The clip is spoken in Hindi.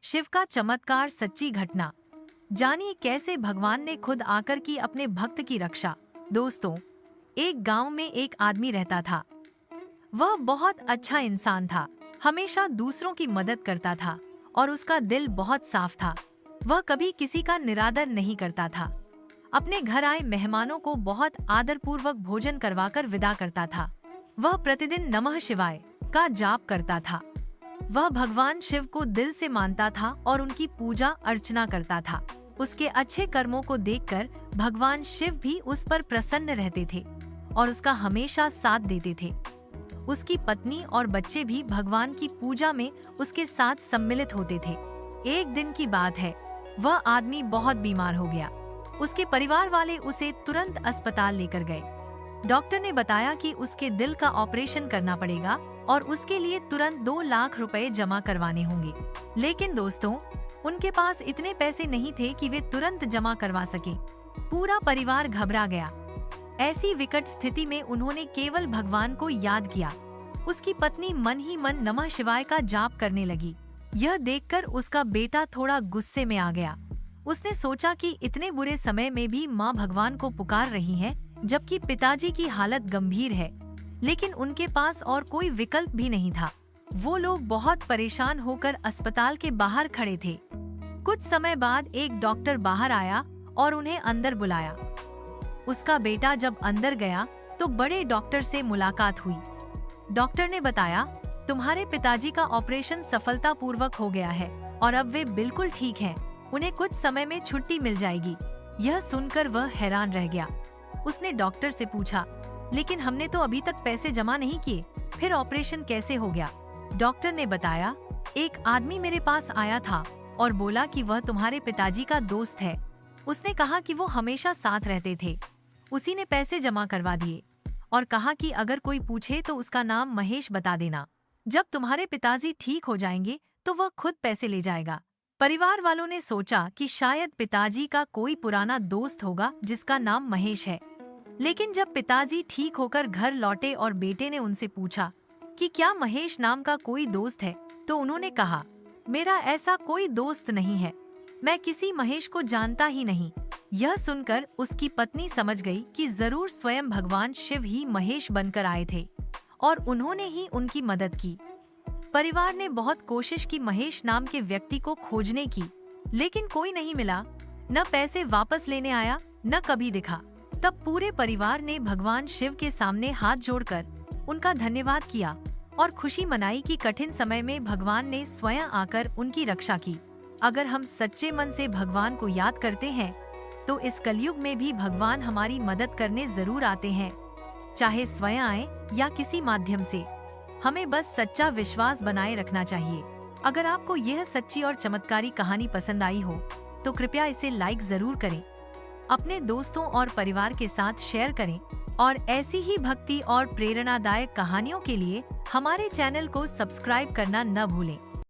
शिव का चमत्कार, सच्ची घटना। जानिए कैसे भगवान ने खुद आकर की अपने भक्त की रक्षा। दोस्तों, एक गांव में एक आदमी रहता था। वह बहुत अच्छा इंसान था, हमेशा दूसरों की मदद करता था और उसका दिल बहुत साफ था। वह कभी किसी का निरादर नहीं करता था। अपने घर आए मेहमानों को बहुत आदरपूर्वक भोजन करवाकर विदा करता था। वह प्रतिदिन नमः शिवाय का जाप करता था। वह भगवान शिव को दिल से मानता था और उनकी पूजा अर्चना करता था। उसके अच्छे कर्मों को देखकर भगवान शिव भी उस पर प्रसन्न रहते थे और उसका हमेशा साथ देते थे। उसकी पत्नी और बच्चे भी भगवान की पूजा में उसके साथ सम्मिलित होते थे। एक दिन की बात है, वह आदमी बहुत बीमार हो गया। उसके परिवार वाले उसे तुरंत अस्पताल लेकर गए। डॉक्टर ने बताया कि उसके दिल का ऑपरेशन करना पड़ेगा और उसके लिए तुरंत 2 लाख रुपए जमा करवाने होंगे। लेकिन दोस्तों, उनके पास इतने पैसे नहीं थे कि वे तुरंत जमा करवा सके। पूरा परिवार घबरा गया। ऐसी विकट स्थिति में उन्होंने केवल भगवान को याद किया। उसकी पत्नी मन ही मन नमः शिवाय का जाप करने लगी। यह देखकर उसका बेटा थोड़ा गुस्से में आ गया। उसने सोचा कि इतने बुरे समय में भी माँ भगवान को पुकार रही हैं, जबकि पिताजी की हालत गंभीर है। लेकिन उनके पास और कोई विकल्प भी नहीं था। वो लोग बहुत परेशान होकर अस्पताल के बाहर खड़े थे। कुछ समय बाद एक डॉक्टर बाहर आया और उन्हें अंदर बुलाया। उसका बेटा जब अंदर गया तो बड़े डॉक्टर से मुलाकात हुई। डॉक्टर ने बताया, तुम्हारे पिताजी का ऑपरेशन सफलतापूर्वक हो गया है और अब वे बिल्कुल ठीक हैं। उन्हें कुछ समय में छुट्टी मिल जाएगी। यह सुनकर वह हैरान रह गया। उसने डॉक्टर से पूछा, लेकिन हमने तो अभी तक पैसे जमा नहीं किए, फिर ऑपरेशन कैसे हो गया? डॉक्टर ने बताया, एक आदमी मेरे पास आया था और बोला कि वह तुम्हारे पिताजी का दोस्त है। उसने कहा कि वो हमेशा साथ रहते थे। उसी ने पैसे जमा करवा दिए और कहा कि अगर कोई पूछे तो उसका नाम महेश बता देना। जब तुम्हारे पिताजी ठीक हो जाएंगे तो वह खुद पैसे ले जाएगा। परिवार वालों ने सोचा कि शायद पिताजी का कोई पुराना दोस्त होगा जिसका नाम महेश है। लेकिन जब पिताजी ठीक होकर घर लौटे और बेटे ने उनसे पूछा कि क्या महेश नाम का कोई दोस्त है, तो उन्होंने कहा, मेरा ऐसा कोई दोस्त नहीं है, मैं किसी महेश को जानता ही नहीं। यह सुनकर उसकी पत्नी समझ गई कि जरूर स्वयं भगवान शिव ही महेश बनकर आए थे और उन्होंने ही उनकी मदद की। परिवार ने बहुत कोशिश की महेश नाम के व्यक्ति को खोजने की, लेकिन कोई नहीं मिला। न पैसे वापस लेने आया, न कभी दिखा। तब पूरे परिवार ने भगवान शिव के सामने हाथ जोड़कर उनका धन्यवाद किया और खुशी मनाई कि कठिन समय में भगवान ने स्वयं आकर उनकी रक्षा की। अगर हम सच्चे मन से भगवान को याद करते हैं तो इस कलयुग में भी भगवान हमारी मदद करने जरूर आते हैं, चाहे स्वयं आए या किसी माध्यम से। हमें बस सच्चा विश्वास बनाए रखना चाहिए। अगर आपको यह सच्ची और चमत्कारी कहानी पसंद आई हो तो कृपया इसे लाइक जरूर करें, अपने दोस्तों और परिवार के साथ शेयर करें और ऐसी ही भक्ति और प्रेरणादायक कहानियों के लिए हमारे चैनल को सब्सक्राइब करना न भूलें।